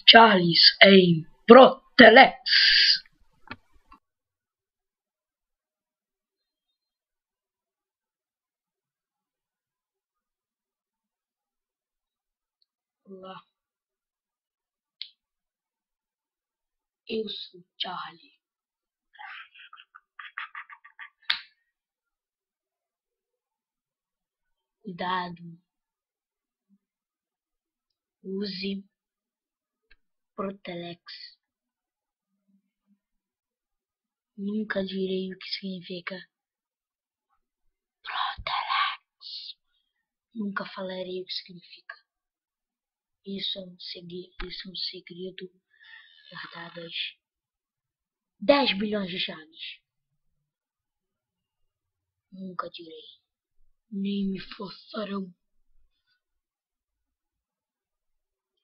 Charles em Protelex. Olá, eu sou Charlie. Cuidado, use Protelex. Nunca direi o que significa Protelex. Nunca falarei o que significa. Isso é um segredo guardado às 10 bilhões de chaves. Nunca direi, nem me forçarão.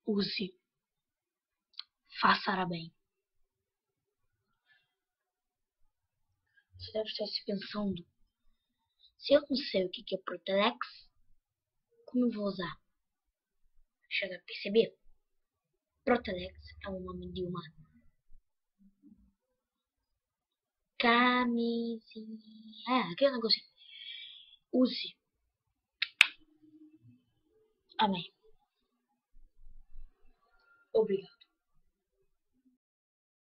Use, faça bem. Você deve estar se pensando, se eu não sei o que é Protelex, como eu vou usar? Chega a perceber? Protelex é o nome de uma camisinha. Aquele negocinho. Use. Amém. Obrigado.